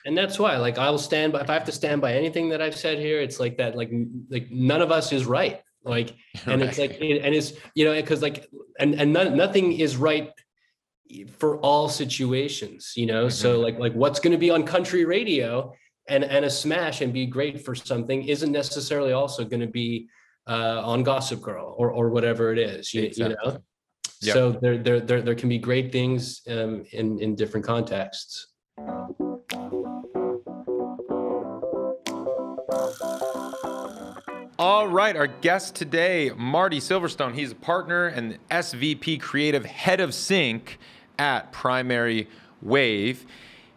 And that's why, like, I'll stand by, if I have to stand by anything that I've said here, it's like that, like none of us is right. Like, and it's like, Right. and it's, because like, and nothing is right for all situations, so Hmm. like what's going to be on country radio and a smash and be great for something isn't necessarily also going to be on Gossip Girl or whatever it is, Exactly. so Yep. there can be great things in different contexts. All right, our guest today, Marty Silverstone. He's a partner and SVP Creative Head of Sync at Primary Wave.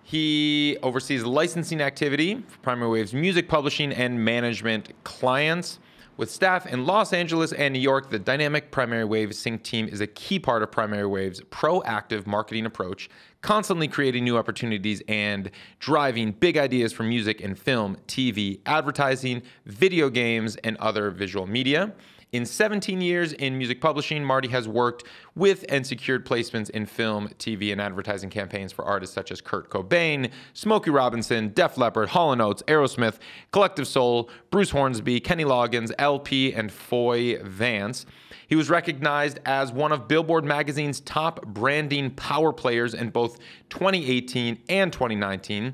He oversees licensing activity for Primary Wave's music publishing and management clients. With staff in Los Angeles and New York, the dynamic Primary Wave Sync team is a key part of Primary Wave's proactive marketing approach, constantly creating new opportunities and driving big ideas for music and film, TV, advertising, video games, and other visual media. In 17 years in music publishing, Marty has worked with and secured placements in film, TV, and advertising campaigns for artists such as Kurt Cobain, Smokey Robinson, Def Leppard, Hall & Oates, Aerosmith, Collective Soul, Bruce Hornsby, Kenny Loggins, LP, and Foy Vance. He was recognized as one of Billboard magazine's top branding power players in both 2018 and 2019.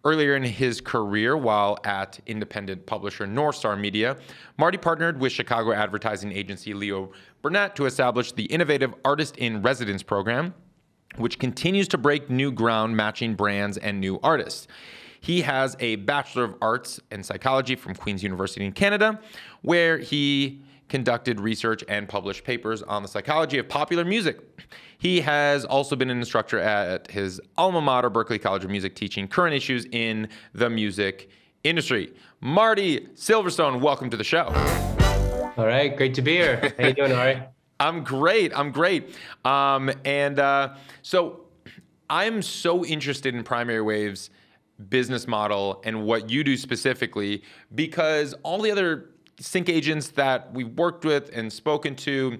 Earlier in his career, while at independent publisher North Star Media, Marty partnered with Chicago advertising agency Leo Burnett to establish the innovative Artist in Residence program, which continues to break new ground matching brands and new artists. He has a Bachelor of Arts in Psychology from Queen's University in Canada, where he conducted research and published papers on the psychology of popular music. He has also been an instructor at his alma mater, Berklee College of Music, teaching current issues in the music industry. Marty Silverstone, welcome to the show. All right, great to be here. How you doing, Ari? I'm great. So I'm so interested in Primary Wave's business model and what you do specifically, because all the other sync agents that we've worked with and spoken to,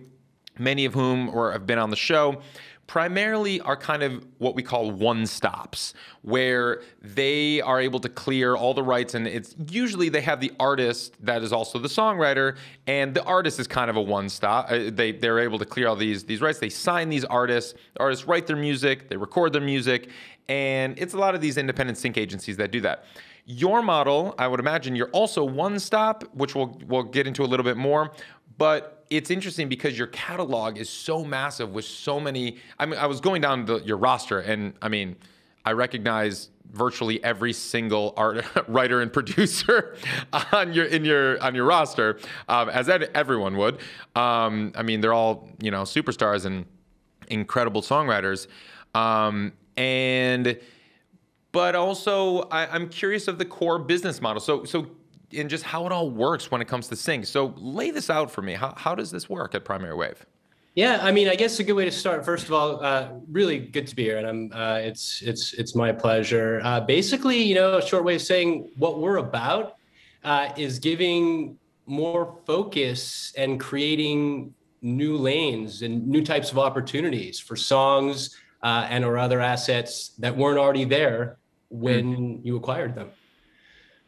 many of whom have been on the show, primarily are kind of what we call one-stops, where they are able to clear all the rights, and it's usually they have the artist that is also the songwriter, and the artist is kind of a one-stop. They're able to clear all these rights. They sign these artists. The artists write their music. They record their music, and it's a lot of these independent sync agencies that do that. Your model, I would imagine, you're also one-stop, which we'll get into a little bit more, but it's interesting because your catalog is so massive with so many. I mean, I was going down your roster, and I mean, I recognize virtually every single writer and producer on your roster, as everyone would. I mean, they're all superstars and incredible songwriters, but also I'm curious of the core business model. So. And just how it all works when it comes to sync. So lay this out for me. How does this work at Primary Wave? Yeah, I mean, I guess a good way to start. First of all, really good to be here, and it's my pleasure. Basically, a short way of saying what we're about is giving more focus and creating new lanes and new types of opportunities for songs and or other assets that weren't already there when you acquired them.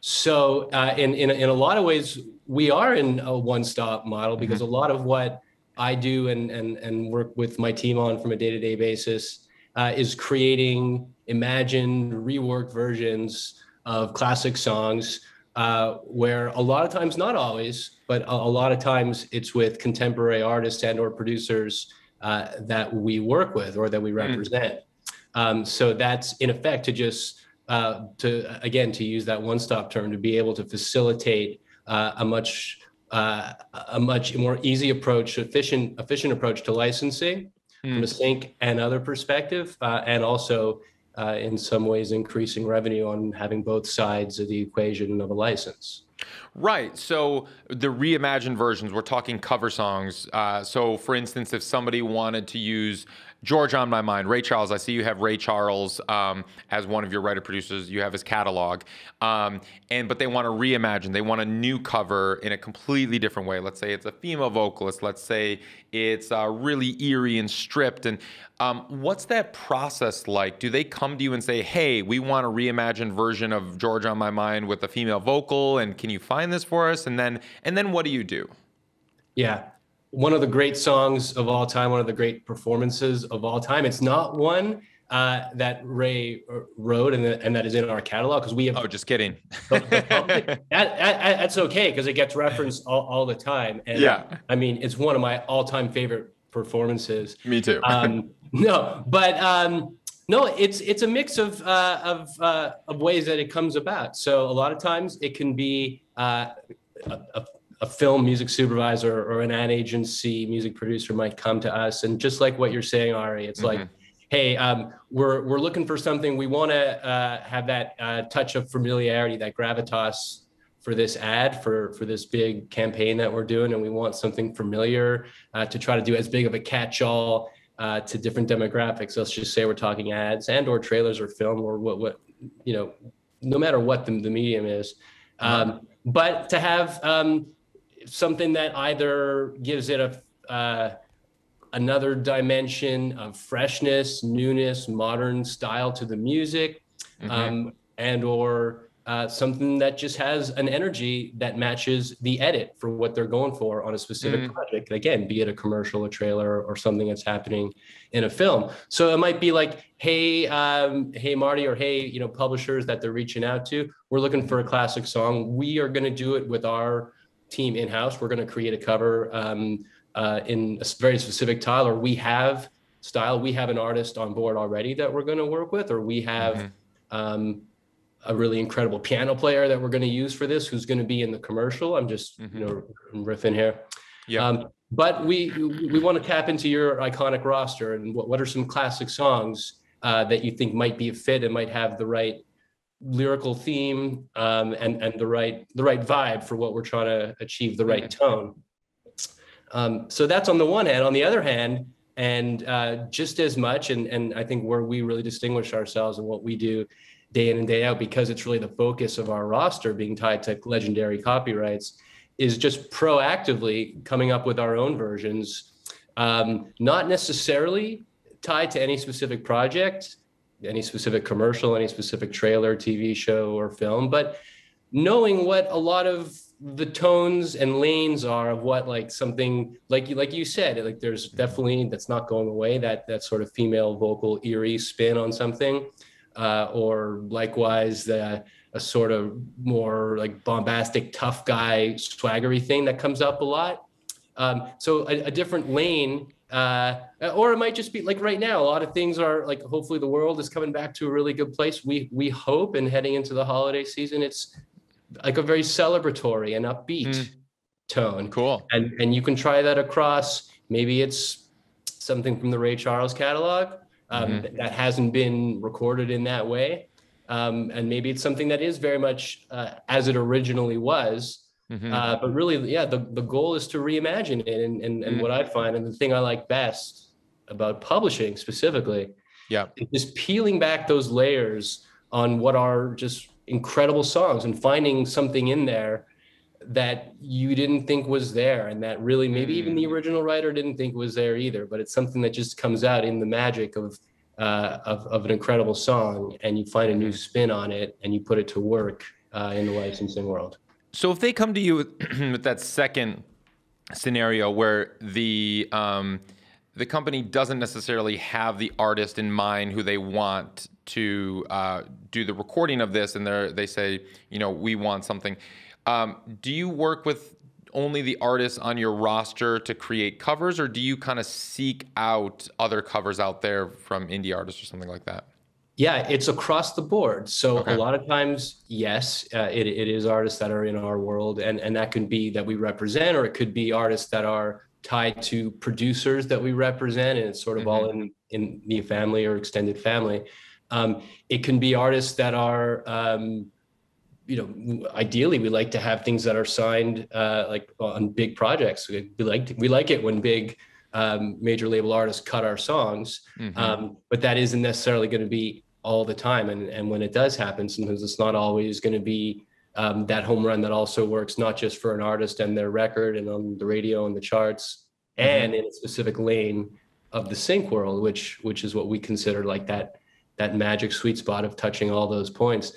So in a lot of ways, we are in a one-stop model because a lot of what I do and work with my team on from a day-to-day basis is creating imagined, reworked versions of classic songs where a lot of times, not always, but a lot of times it's with contemporary artists and or producers that we work with or that we represent. So that's in effect to just to use that one-stop term, to be able to facilitate a much more easy approach, efficient approach to licensing from a sync and other perspective, and also in some ways increasing revenue on having both sides of the equation of a license. Right. So the reimagined versions, we're talking cover songs. So for instance, if somebody wanted to use George on My Mind, Ray Charles. I see you have Ray Charles as one of your writer producers. You have his catalog, but they want to reimagine. They want a new cover in a completely different way. Let's say it's a female vocalist. Let's say it's really eerie and stripped. And what's that process like? Do they come to you and say, "Hey, we want a reimagined version of George on My Mind with a female vocal, and can you find this for us?" And then what do you do? Yeah. One of the great songs of all time, one of the great performances of all time. It's not one that Ray wrote and that is in our catalog, because we have. Oh, just kidding. That's okay, because it gets referenced all the time. And yeah. I mean, it's one of my all-time favorite performances. Me too. No, it's a mix of ways that it comes about. So a lot of times it can be a film music supervisor or an ad agency music producer might come to us, and just like what you're saying, Ari, it's like, hey, we're looking for something. We want to have that touch of familiarity, that gravitas for this ad, for this big campaign that we're doing, and we want something familiar to try to do as big of a catch-all to different demographics. Let's just say we're talking ads and or trailers or film or what no matter what the medium is, but to have something that either gives it another dimension of freshness, newness, modern style to the music, and or something that just has an energy that matches the edit for what they're going for on a specific project. Again, be it a commercial, a trailer, or something that's happening in a film. So it might be like, hey, Marty, or hey, publishers that they're reaching out to, we're looking for a classic song. We are going to do it with our team in-house. We're going to create a cover in a very specific style, or we have an artist on board already that we're going to work with, or we have a really incredible piano player that we're going to use for this, who's going to be in the commercial. I'm just riffing here. Yeah. But we want to tap into your iconic roster, and what are some classic songs that you think might be a fit and might have the right lyrical theme and the right vibe for what we're trying to achieve, the right tone. So that's on the one hand. On the other hand, and just as much, and I think where we really distinguish ourselves and what we do day in and day out, because it's really the focus of our roster being tied to legendary copyrights, is just proactively coming up with our own versions, not necessarily tied to any specific project, any specific commercial, any specific trailer, TV show, or film, but knowing what a lot of the tones and lanes are of what, like, something like you said, like there's definitely, that's not going away, that sort of female vocal eerie spin on something, or likewise a sort of more like bombastic tough guy swaggery thing that comes up a lot. So a different lane. Or it might just be like right now, a lot of things are like, hopefully the world is coming back to a really good place. We hope, and heading into the holiday season, it's like a very celebratory and upbeat tone. Cool. And you can try that across, maybe it's something from the Ray Charles catalog that hasn't been recorded in that way. And maybe it's something that is very much as it originally was. But really, yeah, the goal is to reimagine it. And what I find, and the thing I like best about publishing specifically, is just peeling back those layers on what are just incredible songs and finding something in there that you didn't think was there, and that really maybe even the original writer didn't think was there either. But it's something that just comes out in the magic of an incredible song, and you find a new spin on it and you put it to work in the licensing world. So if they come to you with that second scenario where the company doesn't necessarily have the artist in mind who they want to do the recording of this, and they say, we want something, do you work with only the artists on your roster to create covers, or do you kind of seek out other covers out there from indie artists or something like that? Yeah, it's across the board. So a lot of times, yes, it is artists that are in our world, and that can be that we represent, or it could be artists that are tied to producers that we represent, and it's sort of all in the family or extended family. It can be artists that are, ideally we like to have things that are signed like on big projects. We like it when big major label artists cut our songs, but that isn't necessarily going to be all the time. And when it does happen, sometimes it's not always going to be that home run that also works not just for an artist and their record and on the radio and the charts and in a specific lane of the sync world, which is what we consider like that magic sweet spot of touching all those points.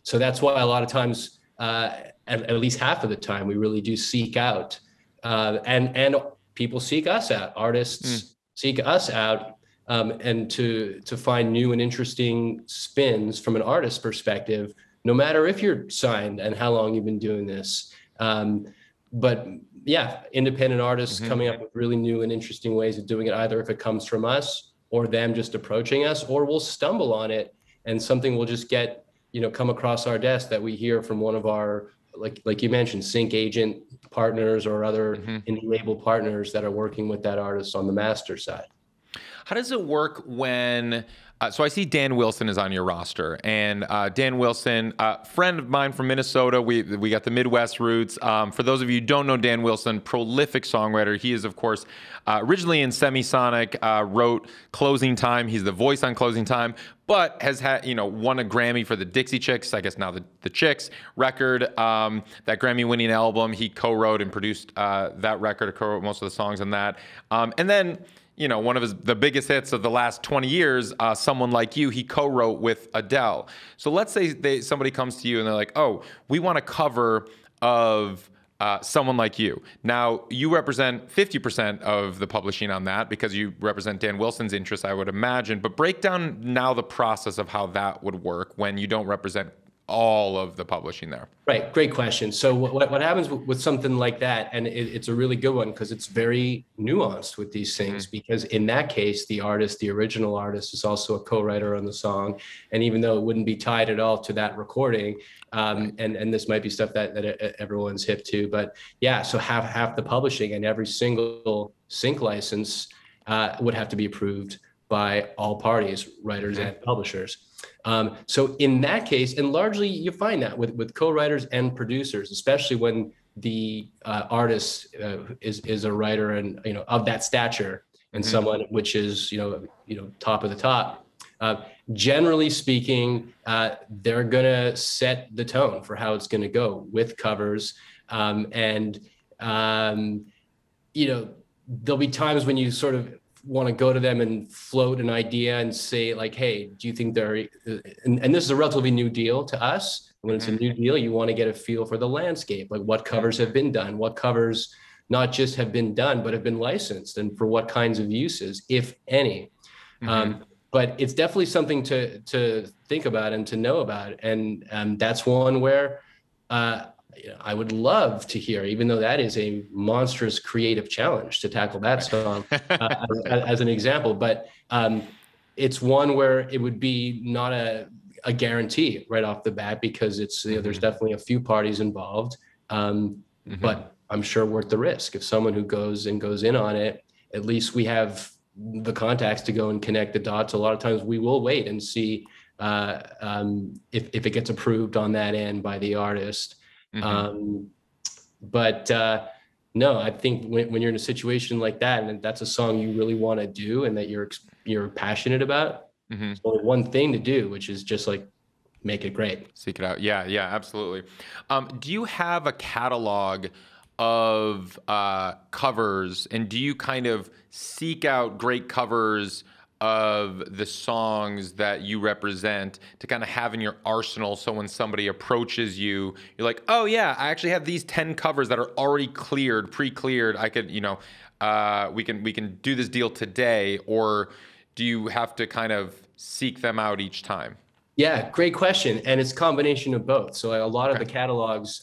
So that's why a lot of times, at least half of the time, we really do seek out, and people seek us out, artists seek us out, and to find new and interesting spins from an artist perspective, no matter if you're signed and how long you've been doing this. But yeah, independent artists coming up with really new and interesting ways of doing it, either if it comes from us or them just approaching us, or we'll stumble on it and something will just get, come across our desk that we hear from one of our, like you mentioned, sync agent partners or other indie label partners that are working with that artist on the master side. How does it work when, so I see Dan Wilson is on your roster, and Dan Wilson, friend of mine from Minnesota, we got the Midwest roots. For those of you who don't know Dan Wilson, prolific songwriter. He is, of course, originally in Semisonic, wrote Closing Time. He's the voice on Closing Time, but has had, won a Grammy for the Dixie Chicks, I guess now the Chicks record, that Grammy-winning album. He co-wrote and produced that record, co-wrote most of the songs on that. And then, one of the biggest hits of the last 20 years, Someone Like You, he co-wrote with Adele. So let's say somebody comes to you and they're like, oh, we want a cover of Someone Like You. Now, you represent 50% of the publishing on that because you represent Dan Wilson's interests, I would imagine. But break down now the process of how that would work when you don't represent all of the publishing there. Right. Great question. So what happens with something like that, and it's a really good one because it's very nuanced with these things, because in that case, the original artist is also a co-writer on the song. And even though it wouldn't be tied at all to that recording, and this might be stuff that everyone's hip to, but yeah, so half the publishing and every single sync license would have to be approved by all parties, writers and publishers. So in that case, and largely you find that with co-writers and producers, especially when the artist is a writer and of that stature and someone which is top of the top. Generally speaking, they're gonna set the tone for how it's gonna go with covers, and there'll be times when you sort of want to go to them and float an idea and say like, hey, do you think and this is a relatively new deal to us. When it's a new deal, you want to get a feel for the landscape, like what covers have been done, what covers not just have been done, but have been licensed, and for what kinds of uses, if any. But it's definitely something to think about and to know about. And that's one where I would love to hear, even though that is a monstrous creative challenge to tackle that song as an example. But it's one where it would be not a guarantee right off the bat, because it's there's definitely a few parties involved. But I'm sure worth the risk. If someone who goes in on it, at least we have the contacts to go and connect the dots. A lot of times we will wait and see if it gets approved on that end by the artist. But no, I think when you're in a situation like that, and that's a song you really want to do and that you're passionate about, there's only one thing to do, which is just like make it great. Seek it out. Yeah, absolutely. Do you have a catalog of covers, and do you kind of seek out great covers of the songs that you represent to kind of have in your arsenal, so when somebody approaches you, you're like, oh yeah, I actually have these 10 covers that are already pre-cleared. I could, we can do this deal today? Or do you have to kind of seek them out each time? Yeah, great question. And it's a combination of both. So a lot of the catalogs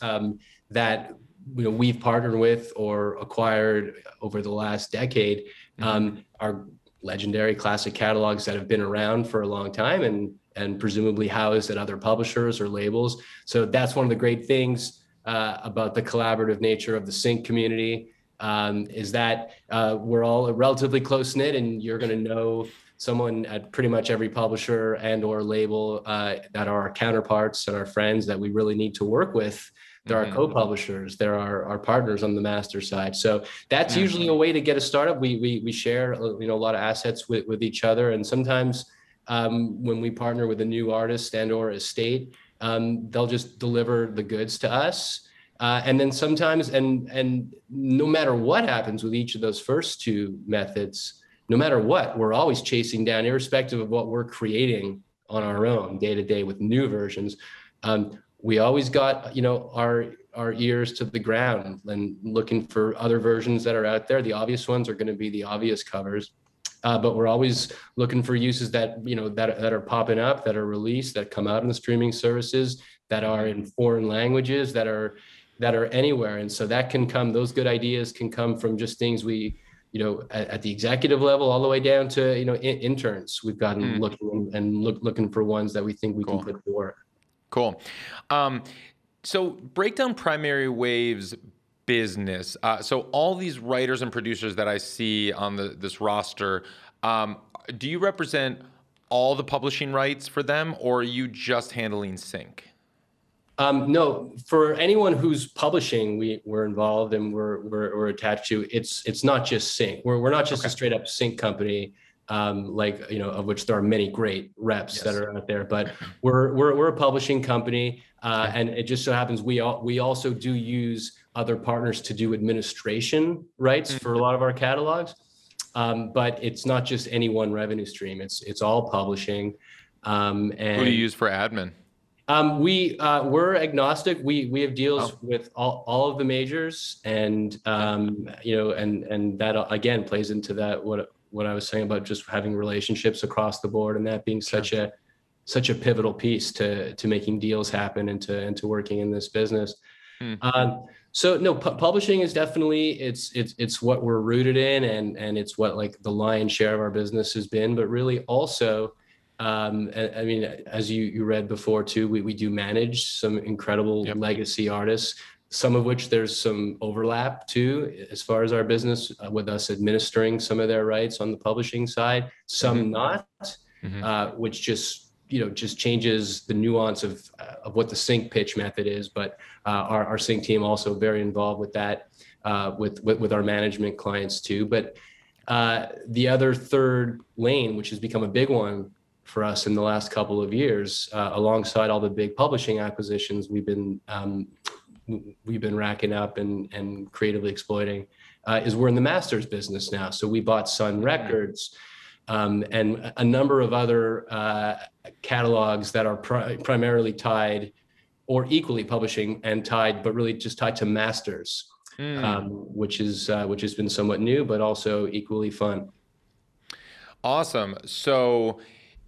that we've partnered with or acquired over the last decade are legendary classic catalogs that have been around for a long time and presumably housed at other publishers or labels. So that's one of the great things about the collaborative nature of the sync community, is that we're all relatively close knit, and you're going to know someone at pretty much every publisher and or label that are our counterparts and our friends that we really need to work with there are co-publishers, there are our partners on the master side. So that's usually a way to get a startup. We share, a lot of assets with each other. And sometimes when we partner with a new artist and or estate, they'll just deliver the goods to us. And then sometimes, and no matter what happens with each of those first two methods, no matter what, we're always chasing down, irrespective of what we're creating on our own day to day with new versions. We always got, our ears to the ground and looking for other versions that are out there. The obvious ones are going to be the obvious covers, but we're always looking for uses that, that are popping up, that are released, that come out in the streaming services, that are in foreign languages, that are anywhere. And so that can come, those good ideas can come from just things we, at the executive level, all the way down to, interns. We've gotten looking for ones that we think we can put to work. Cool. So break down Primary Wave's business. So all these writers and producers that I see on this roster, do you represent all the publishing rights for them, or are you just handling sync? No, for anyone who's publishing, we're involved and we're attached to. It's not just sync. We're not just a straight up sync company, of which there are many great reps that are out there. But we're a publishing company, and it just so happens we also do use other partners to do administration rights for a lot of our catalogs. But it's not just any one revenue stream. It's all publishing. And who do you use for admin? We're agnostic. We have deals with all of the majors, and and that again plays into that what I was saying about just having relationships across the board, and that being such a pivotal piece to making deals happen and to working in this business. So no, publishing is definitely it's what we're rooted in, and it's what like the lion's share of our business has been. But really also, I mean, as you read before too, we do manage some incredible legacy artists, some of which there's some overlap too, as far as our business with us administering some of their rights on the publishing side, some not, which just changes the nuance of what the sync pitch method is. But our sync team also very involved with that, with our management clients too. But the other third lane, which has become a big one for us in the last couple of years, alongside all the big publishing acquisitions we've been racking up and creatively exploiting, is we're in the masters business now. So we bought Sun Records and a number of other catalogs that are primarily tied or equally publishing and tied, but really just tied to masters, which has been somewhat new, but also equally fun. Awesome. So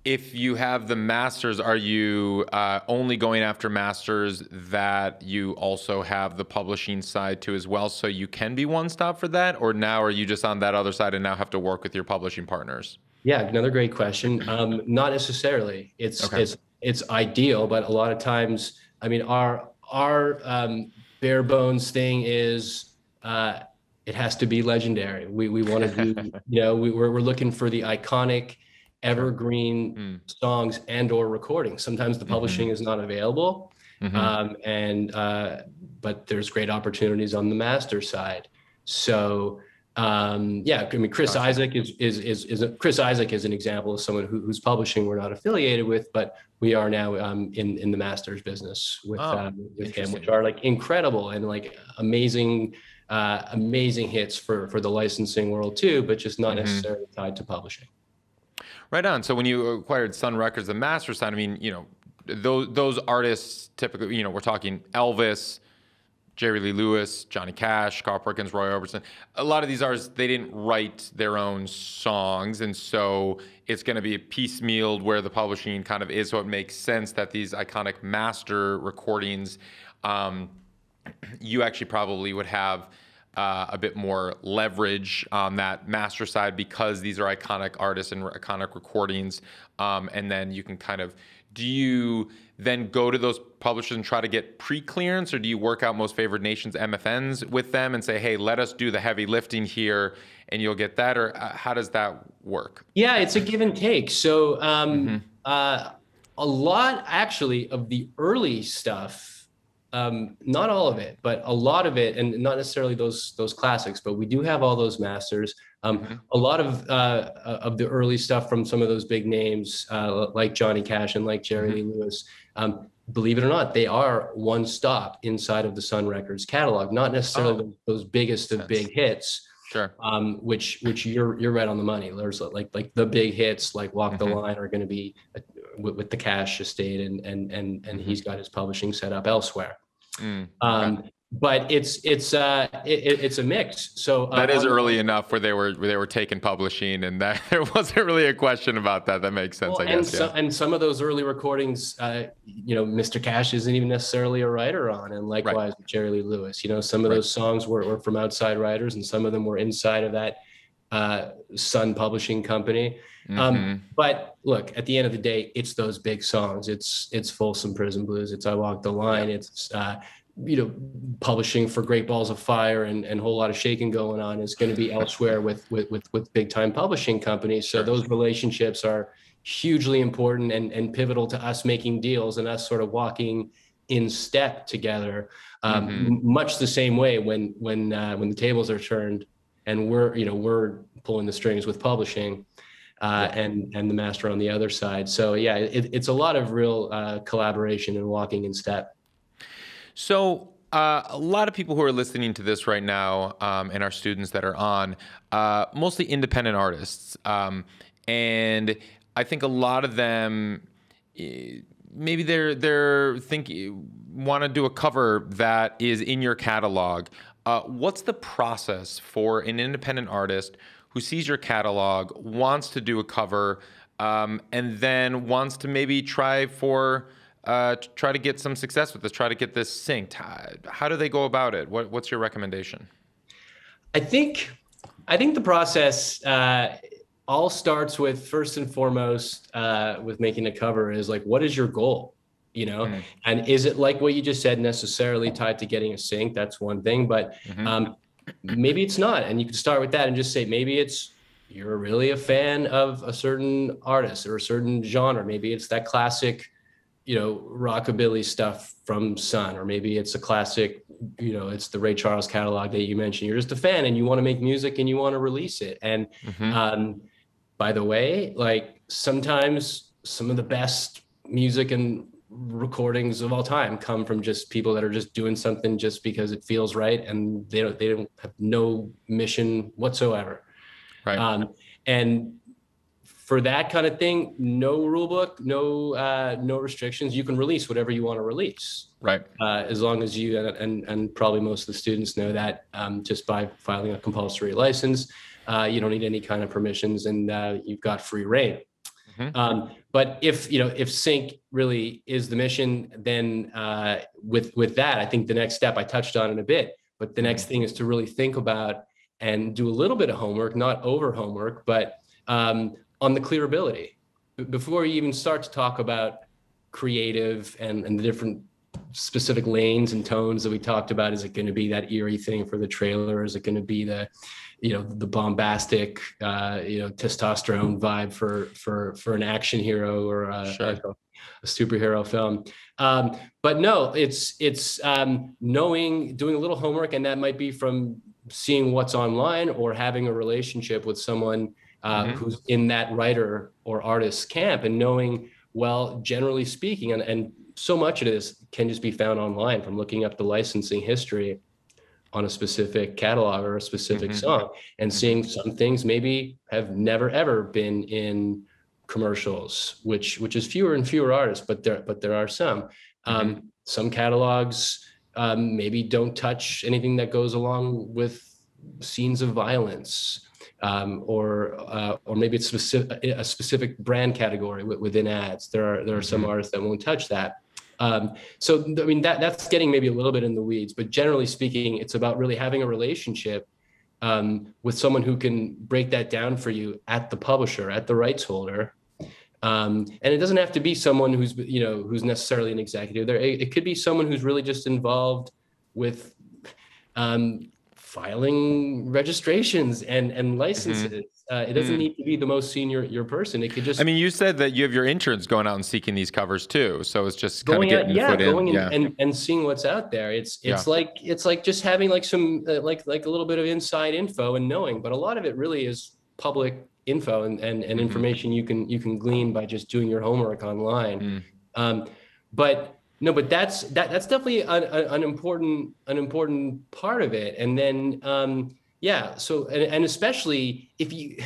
if you have the masters, are you only going after masters that you also have the publishing side to as well, so you can be one stop for that? Or now are you just on that other side and now have to work with your publishing partners? Yeah, another great question. Not necessarily. It's ideal, but a lot of times, I mean, our bare bones thing is it has to be legendary. We want to do, we're looking for the iconic evergreen songs and or recordings. Sometimes the publishing is not available, but there's great opportunities on the master side. So I mean, Chris Isaak Chris Isaak is an example of someone who's publishing we're not affiliated with, but we are now in the masters business with him, which are like incredible and like amazing hits for the licensing world too, but just not necessarily tied to publishing. Right on. So when you acquired Sun Records, the master side, I mean, those artists typically, we're talking Elvis, Jerry Lee Lewis, Johnny Cash, Carl Perkins, Roy Orbison. A lot of these artists, they didn't write their own songs, and so it's going to be piecemealed where the publishing kind of is. So it makes sense that these iconic master recordings, you actually probably would have a bit more leverage on that master side because these are iconic artists and iconic recordings. And then you can kind of, do you then go to those publishers and try to get pre-clearance, or do you work out most favored nations MFNs with them and say, hey, let us do the heavy lifting here and you'll get that? Or how does that work? Yeah, it's a give and take. So a lot actually of the early stuff not all of it, but a lot of it, and not necessarily those classics, but we do have all those masters. A lot of the early stuff from some of those big names, like Johnny Cash and like Jerry Lee Lewis. Believe it or not, they are one stop inside of the Sun Records catalog, not necessarily those biggest of big hits. Sure. Which you're right on the money. There's like the big hits like Walk the Line are going to be with the Cash estate, and he's got his publishing set up elsewhere. But it's a mix. So that is early enough where they were taking publishing, and that there wasn't really a question about that. That makes sense, I guess. And some of those early recordings, Mr. Cash isn't even necessarily a writer on, and likewise with Jerry Lee Lewis. Some of those songs were from outside writers, and some of them were inside of that Sun Publishing Company. But look, at the end of the day, it's those big songs. It's Folsom Prison Blues. It's I Walk the Line. It's publishing for Great Balls of Fire and a whole lot of shaking going on is going to be elsewhere with big time publishing companies. So those relationships are hugely important and pivotal to us making deals and us sort of walking in step together. Much the same way when the tables are turned and we're pulling the strings with publishing. And the master on the other side. So yeah, it's a lot of real collaboration and walking in step. So a lot of people who are listening to this right now, and our students that are on, mostly independent artists, and I think a lot of them maybe they're thinking want to do a cover that is in your catalog. What's the process for an independent artist who sees your catalog, wants to do a cover, and then wants to maybe try to get some success with this, try to get this synced? How do they go about it? What's your recommendation? I think the process all starts with, first and foremost, with making a cover is like, what is your goal? And is it like what you just said, necessarily tied to getting a sync? That's one thing, but maybe it's not. And you can start with that and just say, maybe you're really a fan of a certain artist or a certain genre. Maybe it's that classic, rockabilly stuff from Sun, or maybe it's a classic, it's the Ray Charles catalog that you mentioned. You're just a fan and you want to make music and you want to release it. And by the way, like sometimes some of the best music and recordings of all time come from just people that are just doing something just because it feels right, and they don't have no mission whatsoever. Right. And for that kind of thing, no rule book, no restrictions. You can release whatever you want to release. Right. As long as you, and probably most of the students know that, just by filing a compulsory license, you don't need any kind of permissions, and you've got free reign. But if sync really is the mission, then with that, I think the next step I touched on in a bit, but the next thing is to really think about and do a little bit of homework, not over homework, but on the clearability. Before you even start to talk about creative and the different specific lanes and tones that we talked about, is it going to be that eerie thing for the trailer? Is it going to be the bombastic, testosterone vibe for an action hero or a superhero film? But no, it's knowing, doing a little homework, and that might be from seeing what's online or having a relationship with someone who's in that writer or artist camp, and knowing, well, generally speaking, and so much of this can just be found online from looking up the licensing history on a specific catalog or a specific song, and seeing some things maybe have never ever been in commercials, which is fewer and fewer artists, but there are some. Some catalogs maybe don't touch anything that goes along with scenes of violence. Or maybe it's a specific brand category within ads. There are some artists that won't touch that. So I mean that's getting maybe a little bit in the weeds, but generally speaking, it's about really having a relationship with someone who can break that down for you at the publisher, at the rights holder. And it doesn't have to be someone who's necessarily an executive there. It could be someone who's really just involved with filing registrations and licenses, It doesn't need to be the most senior your person. It could just. I mean, you said that you have your interns going out and seeking these covers too, so it's just kind of getting the foot in. Yeah, and seeing what's out there. It's like just having like some like a little bit of inside info and knowing, but a lot of it really is public info and information you can glean by just doing your homework online. But that's definitely an important part of it. And then so and especially if you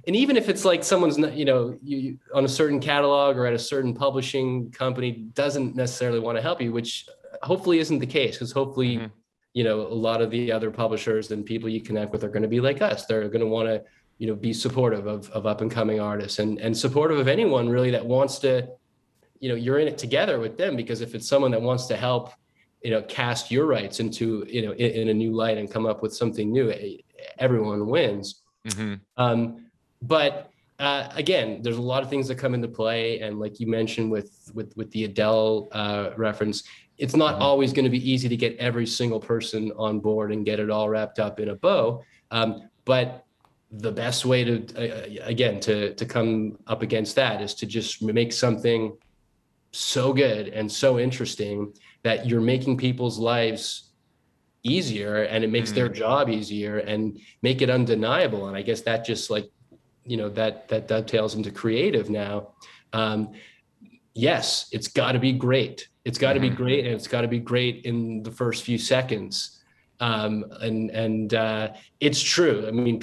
and even if it's like someone's not, you on a certain catalog or at a certain publishing company doesn't necessarily want to help you, which hopefully isn't the case, because hopefully a lot of the other publishers and people you connect with are going to be like us. They're going to want to be supportive of up and coming artists and supportive of anyone really that wants to, you're in it together with them, because if it's someone that wants to help, cast your rights into, in a new light and come up with something new, everyone wins. But again, there's a lot of things that come into play. And like you mentioned with the Adele reference, it's not always going to be easy to get every single person on board and get it all wrapped up in a bow. But the best way to come up against that is to just make something so good and so interesting that you're making people's lives easier, and it makes their job easier and make it undeniable. And I guess that just like, that dovetails into creative now. Yes, it's got to be great. It's got to be great, and it's got to be great in the first few seconds. It's true. I mean,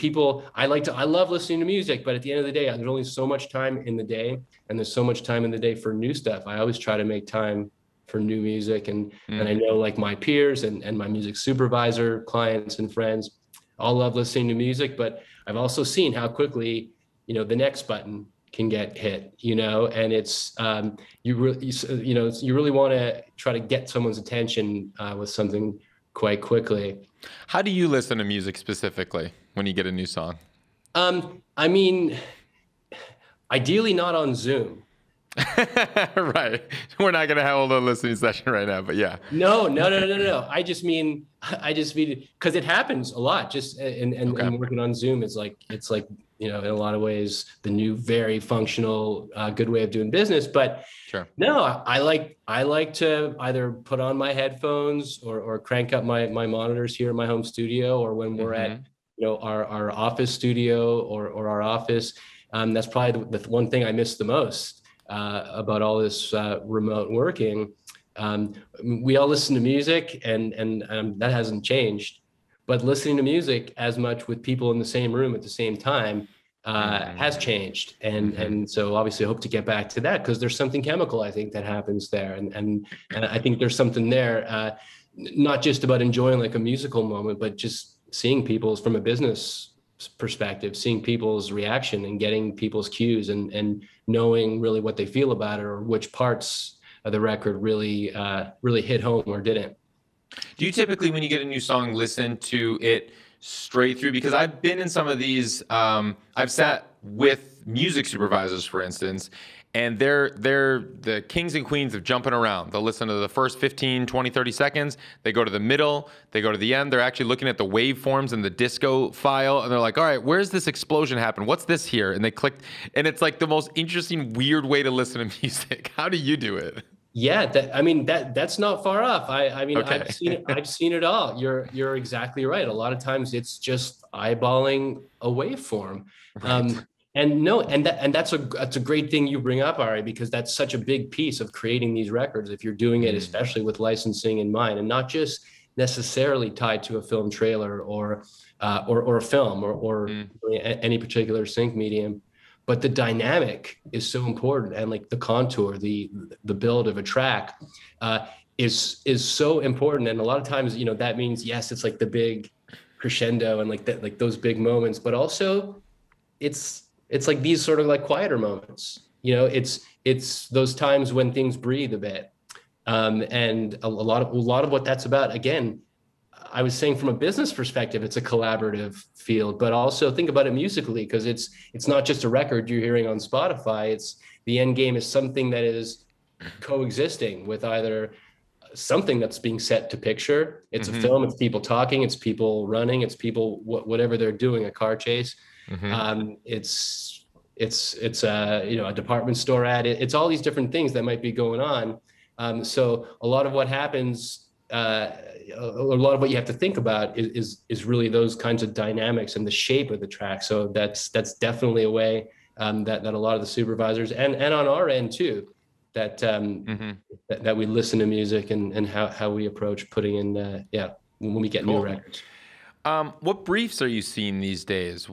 I love listening to music, but at the end of the day, there's only so much time in the day, and there's so much time in the day for new stuff. I always try to make time for new music. And I know like my peers and my music supervisor, clients and friends all love listening to music, but I've also seen how quickly, the next button can get hit, and it's, you really want to try to get someone's attention with something quite quickly. How do you listen to music specifically when you get a new song? I mean, ideally not on Zoom. Right. We're not going to have a little listening session right now, but yeah. No. I just mean, because it happens a lot. Just and working on Zoom is like, it's like, in a lot of ways, the new, very functional, good way of doing business. But sure. No, I like to either put on my headphones or crank up my monitors here in my home studio, or when we're at, our office studio or our office. That's probably the one thing I miss the most about all this remote working. We all listen to music, and that hasn't changed. But listening to music as much with people in the same room at the same time has changed. And so obviously I hope to get back to that, because there's something chemical, I think, that happens there. And I think there's something there, not just about enjoying like a musical moment, but just seeing people's, from a business perspective, seeing people's reaction and getting people's cues and knowing really what they feel about it, or which parts of the record really hit home or didn't. Do you typically, when you get a new song, listen to it straight through? Because I've been in some of these, I've sat with music supervisors, for instance, and they're the kings and queens of jumping around. They'll listen to the first 15, 20, 30 seconds. They go to the middle. They go to the end. They're actually looking at the waveforms in the disco file, and they're like, all right, where's this explosion happen? What's this here? And they click, and it's like the most interesting, weird way to listen to music. How do you do it? Yeah, that's not far off. I mean, okay. I've seen it all. You're exactly right. A lot of times it's just eyeballing a waveform. Right. And that's a great thing you bring up, Ari, because that's such a big piece of creating these records. If you're doing it, especially with licensing in mind, and not just necessarily tied to a film trailer or a film or any particular sync medium. But the dynamic is so important, and like the contour, the build of a track is so important. And a lot of times, that means, yes, it's like the big crescendo and like that, like those big moments, but also it's like these sort of like quieter moments. It's those times when things breathe a bit. And a lot of what that's about, again, I was saying from a business perspective, it's a collaborative field, but also think about it musically, because it's not just a record you're hearing on Spotify. It's the end game is something that is coexisting with either something that's being set to picture. It's a film, it's people talking, it's people running, it's people, whatever they're doing, a car chase. It's a department store ad. It's all these different things that might be going on. So a lot of what happens, a lot of what you have to think about is really those kinds of dynamics and the shape of the track. So that's definitely a way that a lot of the supervisors and on our end too, that that we listen to music and how we approach putting in when we get new records. What briefs are you seeing these days?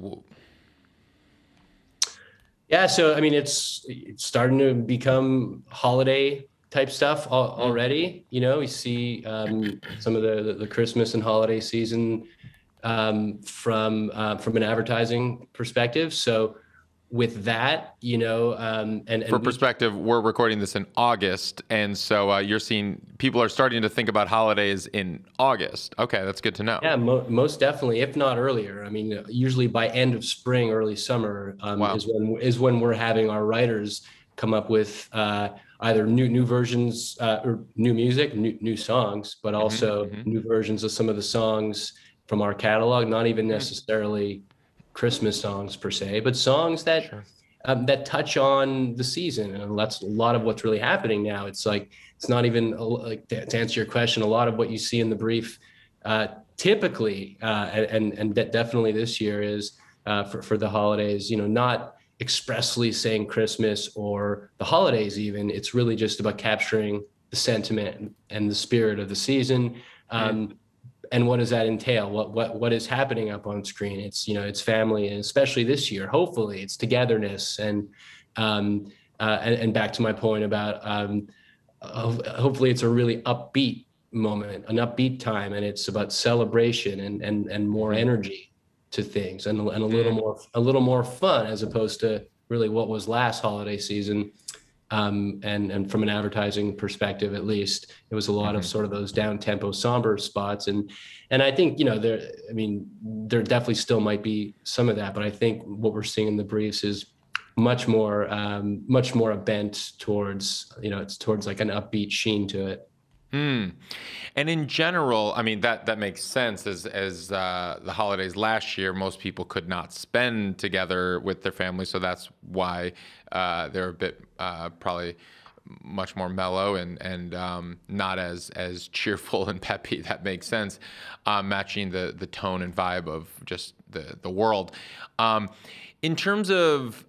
Yeah, so I mean, it's starting to become holiday type stuff already. You know, we see some of the Christmas and holiday season from an advertising perspective. So with that, you know, and for perspective, we're recording this in August, and so you're seeing people are starting to think about holidays in August. Okay, that's good to know. Yeah, most definitely, if not earlier. I mean, usually by end of spring, early summer is when we're having our writers come up with either new versions or new music, new songs, but also new versions of some of the songs from our catalog. Not even necessarily Christmas songs per se, but songs that that touch on the season, and that's a lot of what's really happening now. It's like it's not even like, to answer your question, a lot of what you see in the brief typically and definitely this year is for the holidays. You know, not expressly saying Christmas or the holidays even. It's really just about capturing the sentiment and the spirit of the season. And what does that entail? What is happening up on screen? It's, you know, it's family, and especially this year, hopefully it's togetherness and back to my point about hopefully it's a really upbeat moment, an upbeat time, and it's about celebration and more energy to things and a little more fun, as opposed to really what was last holiday season. And from an advertising perspective, at least, it was a lot of sort of those down tempo, somber spots. And I think, you know, there definitely still might be some of that, but I think what we're seeing in the briefs is much more a bent towards, you know, it's towards like an upbeat sheen to it. And in general, I mean, that makes sense. As the holidays last year, most people could not spend together with their family, so that's why they're a bit probably much more mellow and not as cheerful and peppy. That makes sense, matching the tone and vibe of just the world. In terms of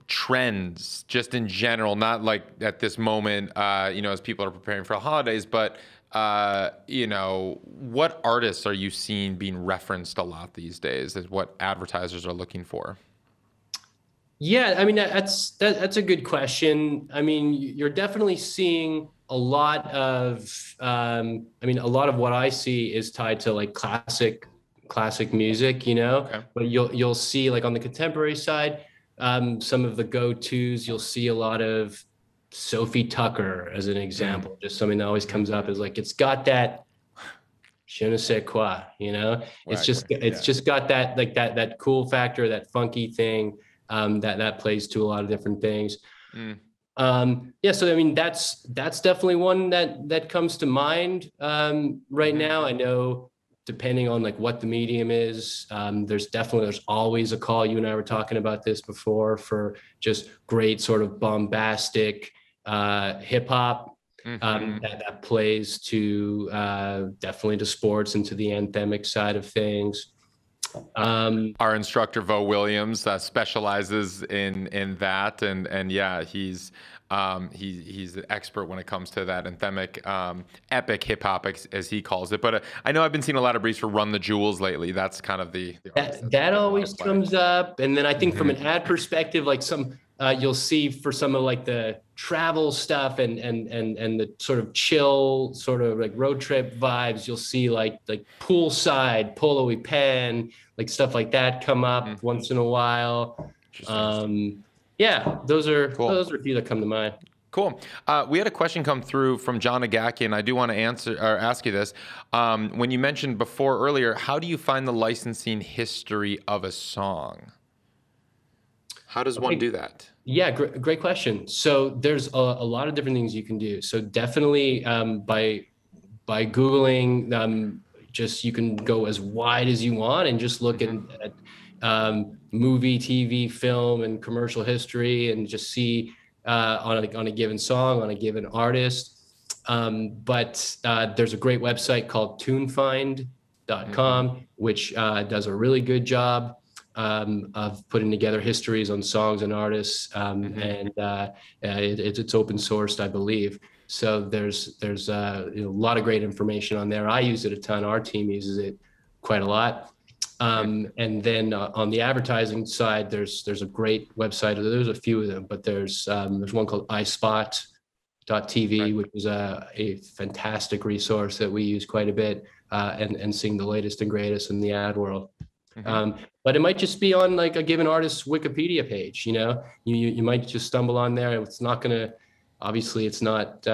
trends, just in general, not like at this moment, you know, as people are preparing for the holidays, but you know, what artists are you seeing being referenced a lot these days? Is what advertisers are looking for? Yeah, I mean, that's a good question. I mean, you're definitely seeing a lot of I mean, a lot of what I see is tied to like classic music, you know. But you'll see, like, on the contemporary side, some of the go-tos. You'll see a lot of Sophie Tucker as an example. Just something that always comes up is like, it's got that je ne sais quoi, you know. It's just got that, like, that cool factor, that funky thing that plays to a lot of different things. Yeah, so I mean, that's definitely one that comes to mind right now. I know, depending on like what the medium is, there's always a call. You and I were talking about this before, for just great sort of bombastic hip hop that plays to definitely to sports and to the anthemic side of things. Our instructor Vo Williams specializes in that, and yeah, he's an expert when it comes to that anthemic, epic hip hop, as he calls it. But I know I've been seeing a lot of briefs for Run the Jewels lately. That's kind of that always comes up. And then I think from an ad perspective, like some you'll see for some of like the travel stuff and the sort of chill, sort of like road trip vibes, you'll see like poolside, polo pen, like stuff like that come up once in a while. Yeah, those are a few that come to mind. Cool. We had a question come through from John Agakian. I do want to ask you this. When you mentioned before earlier, how do you find the licensing history of a song? How does one do that? Yeah, great question. So there's a lot of different things you can do. So definitely by Googling, just you can go as wide as you want and just look at movie, TV, film, and commercial history, and just see on a given song, on a given artist. But there's a great website called tunefind.com, which does a really good job of putting together histories on songs and artists, and it's open sourced, I believe. So there's a lot of great information on there. I use it a ton. Our team uses it quite a lot. And then on the advertising side, there's a great website. There's a few of them, but there's one called iSpot.tv, which is a fantastic resource that we use quite a bit, and seeing the latest and greatest in the ad world. But it might just be on like a given artist's Wikipedia page. You might just stumble on there. It's not gonna, obviously it's not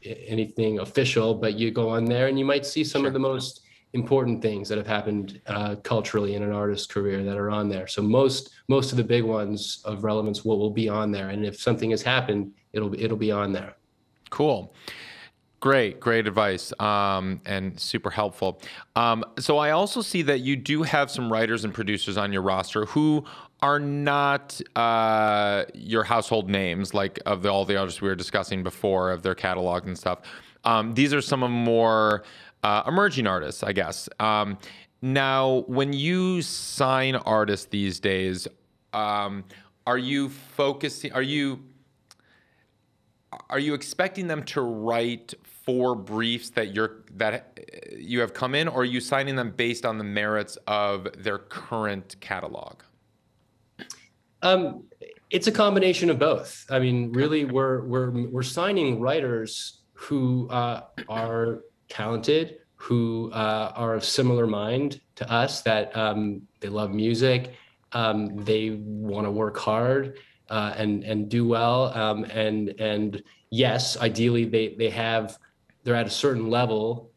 anything official, but you go on there and you might see some of the most important things that have happened culturally in an artist's career that are on there. So most of the big ones of relevance will be on there, and if something has happened, it'll be on there. Cool. Great advice, and super helpful. So I also see that you do have some writers and producers on your roster who are not your household names, like of all the artists we were discussing before, of their catalog and stuff. These are some of more emerging artists, I guess. Now, when you sign artists these days, are you expecting them to write for briefs that you have come in, or are you signing them based on the merits of their current catalog? It's a combination of both. I mean, really, we're signing writers who are talented, who are of similar mind to us, that they love music, they want to work hard, and do well, and yes, ideally they're at a certain level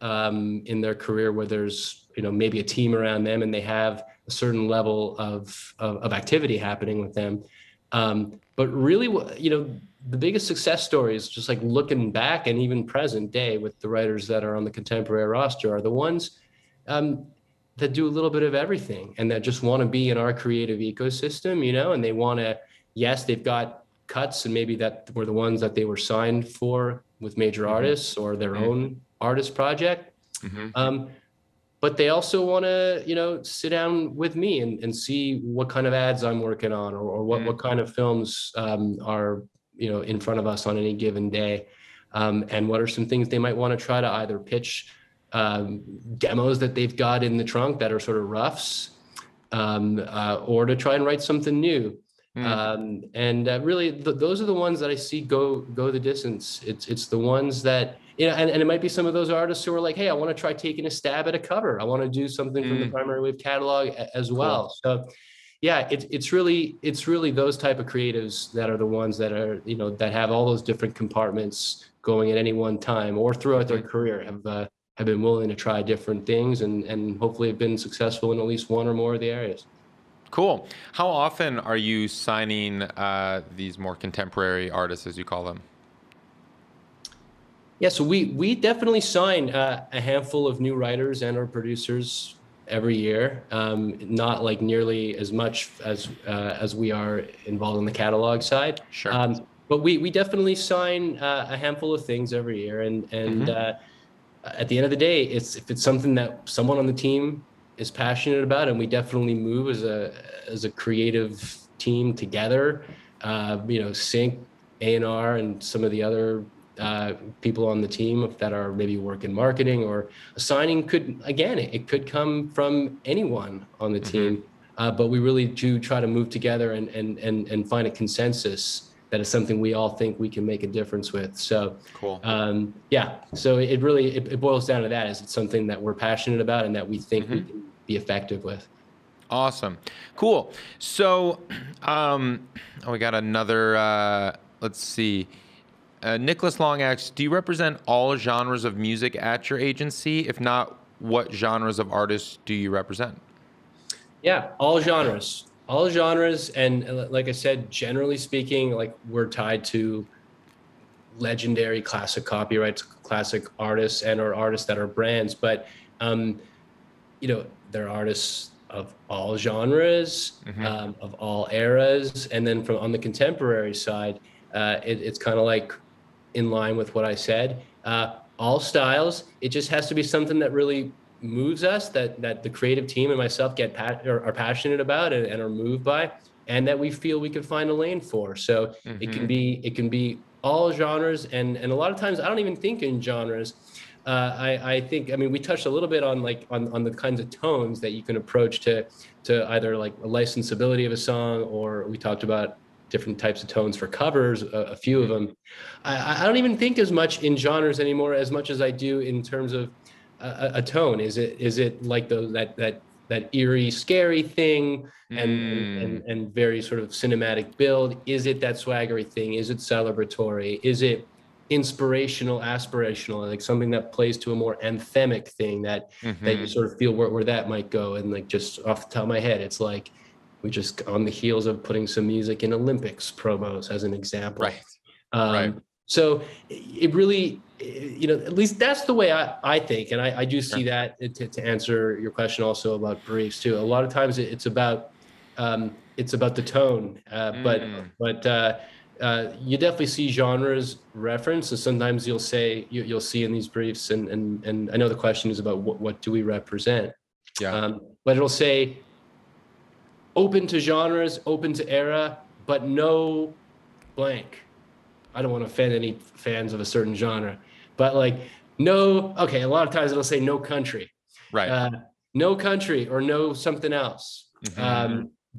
in their career where there's maybe a team around them and they have a certain level of activity happening with them. But really, the biggest success stories, just like looking back and even present day with the writers that are on the contemporary roster, are the ones that do a little bit of everything and that just want to be in our creative ecosystem, and they want to, yes, they've got cuts, and maybe that were the ones that they were signed for with major artists or their own artist project. But they also want to, sit down with me and see what kind of ads I'm working on, or what kind of films are, in front of us on any given day. And what are some things they might want to try to either pitch demos that they've got in the trunk that are sort of roughs, or to try and write something new. Really, those are the ones that I see go the distance. It's the ones that, and it might be some of those artists who are like, hey, I want to try taking a stab at a cover. I want to do something from the Primary Wave catalog as well. So yeah, it's really those type of creatives that are the ones that are, that have all those different compartments going at any one time or throughout their career, have been willing to try different things and hopefully have been successful in at least one or more of the areas. Cool. How often are you signing these more contemporary artists, as you call them? Yeah, so we definitely sign a handful of new writers and or producers every year. Not like nearly as much as we are involved in the catalog side. Sure. But we definitely sign a handful of things every year, and at the end of the day, if it's something that someone on the team is passionate about, and we definitely move as a creative team together, Sync, A&R, and some of the other people on the team that are maybe work in marketing, or a signing it could come from anyone on the team, but we really do try to move together and find a consensus that is something we all think we can make a difference with. So cool. Yeah, so it boils down to that. Is it something that we're passionate about and that we think we can be effective with? Awesome. Cool. So we got another, let's see. Nicholas Long asks, do you represent all genres of music at your agency? If not, what genres of artists do you represent? Yeah, all genres. All genres, and like I said, generally speaking, like we're tied to legendary classic copyrights, classic artists, and or artists that are brands. But there are artists of all genres, of all eras. And then from on the contemporary side, it's kind of like in line with what I said. All styles. It just has to be something that really moves us, that the creative team and myself are passionate about and are moved by, and that we feel we can find a lane for. So it can be all genres, and a lot of times I don't even think in genres. I think, I mean, we touched a little bit on like on the kinds of tones that you can approach to either like a licensability of a song, or we talked about different types of tones for covers, a few of them. I don't even think as much in genres anymore as much as I do in terms of a tone. Is it like that eerie, scary thing, and very sort of cinematic build? Is it that swaggery thing? Is it celebratory? Is it inspirational, aspirational, like something that plays to a more anthemic thing that you sort of feel where that might go? And like, just off the top of my head, it's like we just on the heels of putting some music in Olympics promos as an example. Right. Right. So it really, at least that's the way I think. And I do see that to answer your question also about briefs too. A lot of times it's about the tone, but you definitely see genres referenced. And sometimes you'll see in these briefs, and I know the question is about what do we represent? Yeah. But it'll say open to genres, open to era, but no blank. I don't want to offend any fans of a certain genre, but like no, okay. A lot of times it'll say no country, right? No country or no something else.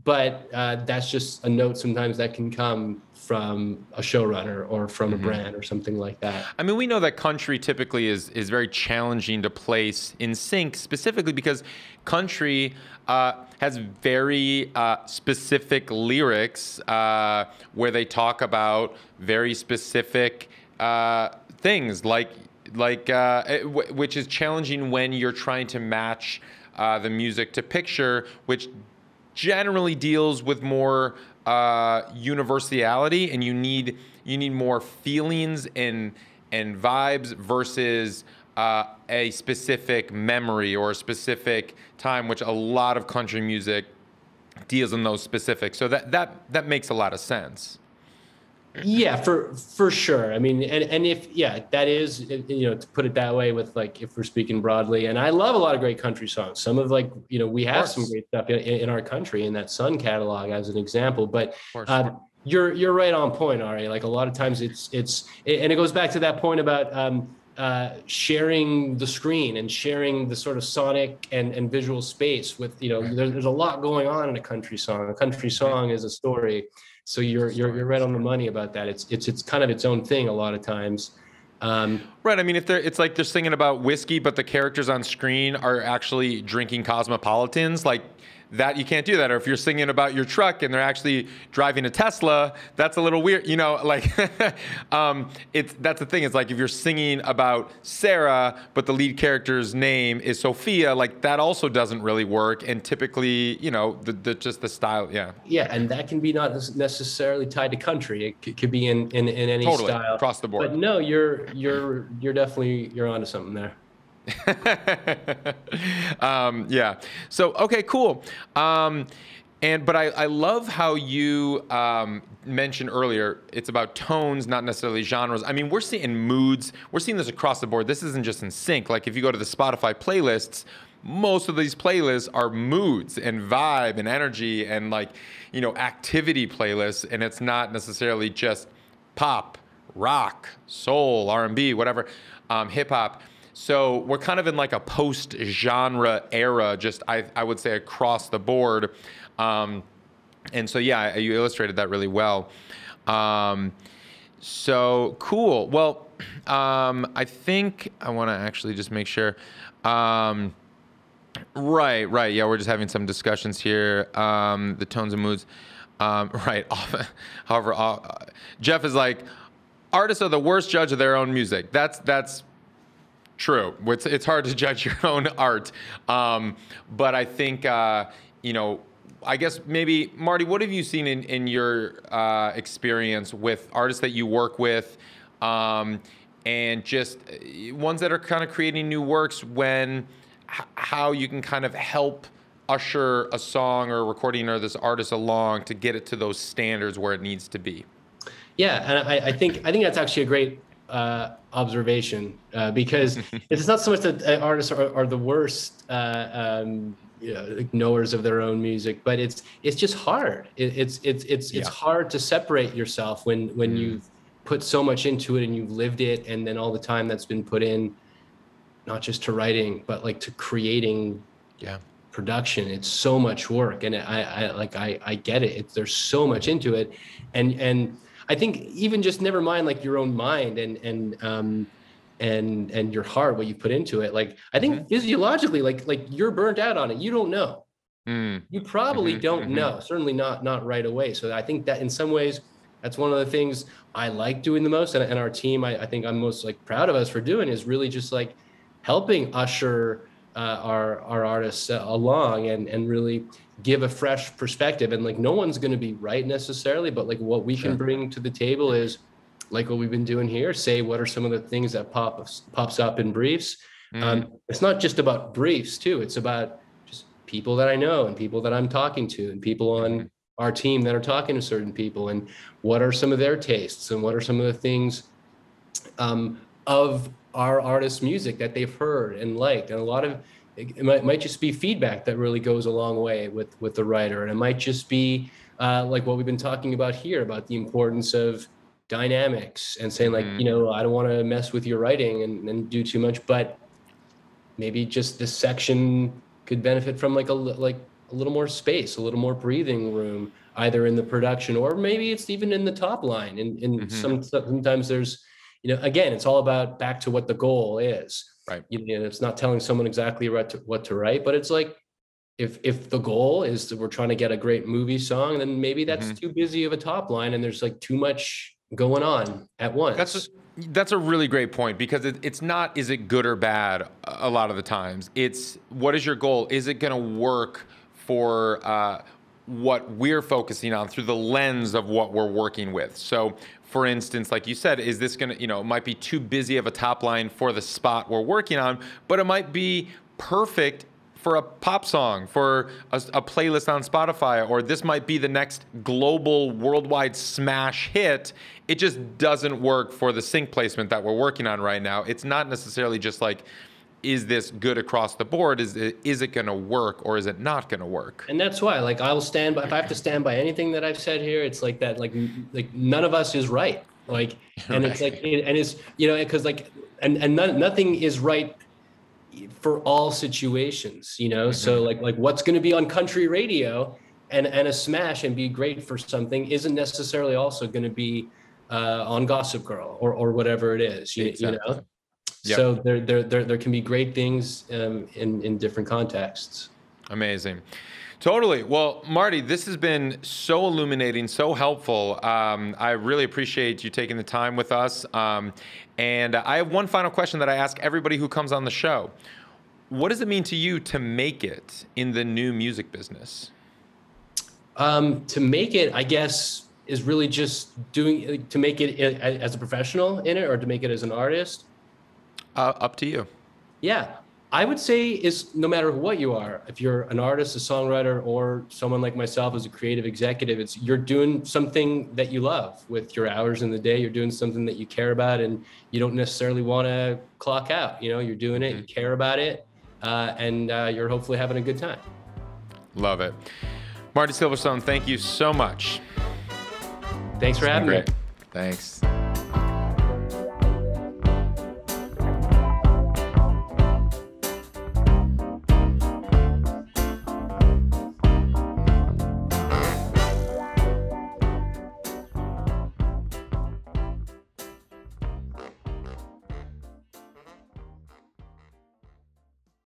But that's just a note sometimes that can come from a showrunner or from a brand or something like that. I mean, we know that country typically is very challenging to place in sync, specifically because country has very specific lyrics where they talk about very specific things, which is challenging when you're trying to match the music to picture, which generally deals with more universality, and you need more feelings and vibes versus a specific memory or a specific time, which a lot of country music deals in those specifics. So that makes a lot of sense. Yeah, for sure. I mean, and if, that is, to put it that way, with like, if we're speaking broadly, and I love a lot of great country songs. Some of like, we have some great stuff in our country in that Sun catalog as an example, but you're right on point, Ari. Like a lot of times and it goes back to that point about sharing the screen and sharing the sort of sonic and visual space with, there's a lot going on in a country song. A country song is a story. So you're right on the money about that. It's kind of its own thing a lot of times. Right. I mean, it's like they're singing about whiskey, but the characters on screen are actually drinking Cosmopolitans. Like that, you can't do that. Or if you're singing about your truck and they're actually driving a Tesla, that's a little weird. Like that's the thing. It's like if you're singing about Sarah, but the lead character's name is Sophia, like that also doesn't really work. And typically, just the style. Yeah. Yeah, and that can be not necessarily tied to country. It could be in any style across the board. But no, you're definitely onto something there. Yeah. So, okay, cool. But I love how you mentioned earlier, it's about tones, not necessarily genres. I mean, we're seeing moods. We're seeing this across the board. This isn't just in sync. Like if you go to the Spotify playlists, most of these playlists are moods and vibe and energy and activity playlists. And it's not necessarily just pop, rock, soul, R&B, whatever, hip hop. So we're kind of in like a post-genre era, just I would say across the board. And so, yeah, you illustrated that really well. So cool. Well, I think I want to actually just make sure. Right. Yeah, we're just having some discussions here. The tones and moods. Right. However, Jeff is like, artists are the worst judge of their own music. That's true. It's hard to judge your own art. But I think, I guess maybe, Marty, what have you seen in your experience with artists that you work with, and just ones that are kind of creating new works, how you can kind of help usher a song or a recording or this artist along to get it to those standards where it needs to be? Yeah, and I think that's actually a great observation, because it's not so much that artists are the worst knowers of their own music, but it's just hard. It's hard to separate yourself when you've put so much into it and you've lived it, and then all the time that's been put in, not just to writing, but like to creating production. It's so much work, and I get it. There's so much into it, and I think even just never mind like your own mind and your heart, what you put into it. Like I think physiologically, like you're burnt out on it. You don't know. You probably don't know. Certainly not right away. So I think that in some ways, that's one of the things I like doing the most, and our team, I think I'm most like proud of us for doing, is really just like helping usher our artists along and really give a fresh perspective. And like no one's going to be right necessarily, but like what we can bring to the table is like what we've been doing here. Say what are some of the things that pops up in briefs. It's not just about briefs too. It's about just people that I know and people that I'm talking to and people on our team that are talking to certain people, and what are some of their tastes and what are some of the things of our artists' music that they've heard and liked. And a lot of it might just be feedback that really goes a long way with the writer. And it might just be like what we've been talking about here, about the importance of dynamics and saying like, I don't want to mess with your writing and do too much, but maybe just this section could benefit from like a little more space, a little more breathing room, either in the production or maybe it's even in the top line. And sometimes there's, again, it's all about back to what the goal is. Right. It's not telling someone exactly what to write, but it's like, if the goal is that we're trying to get a great movie song, then maybe that's too busy of a top line and there's like too much going on at once. That's a really great point, because it's not, is it good or bad a lot of the times. It's, what is your goal? Is it going to work for what we're focusing on through the lens of what we're working with? So for instance, like you said, is this going to, it might be too busy of a top line for the spot we're working on, but it might be perfect for a pop song, for a playlist on Spotify, or this might be the next global worldwide smash hit. It just doesn't work for the sync placement that we're working on right now. It's not necessarily just like, is this good across the board? Is it going to work, or is it not going to work? And that's why, like, I'll stand by, if I have to stand by anything that I've said here, it's like that, like none of us is right. Like, and it's like, and it's, because like, and nothing is right for all situations, so like what's going to be on country radio and a smash and be great for something isn't necessarily also going to be on Gossip Girl or whatever it is, Yep. So there can be great things in different contexts. Amazing. Totally. Well, Marty, this has been so illuminating, so helpful. I really appreciate you taking the time with us. And I have one final question that I ask everybody who comes on the show. What does it mean to you to make it in the new music business? To make it, I guess, is really just to make it as a professional in it, or to make it as an artist? Up to you. Yeah, I would say is no matter what you are, if you're an artist, a songwriter, or someone like myself as a creative executive, you're doing something that you love with your hours in the day. You're doing something that you care about, and you don't necessarily want to clock out. You're doing it, you care about it, and you're hopefully having a good time. Love it. Marty Silverstone, thank you so much. Thanks for having me. Thanks.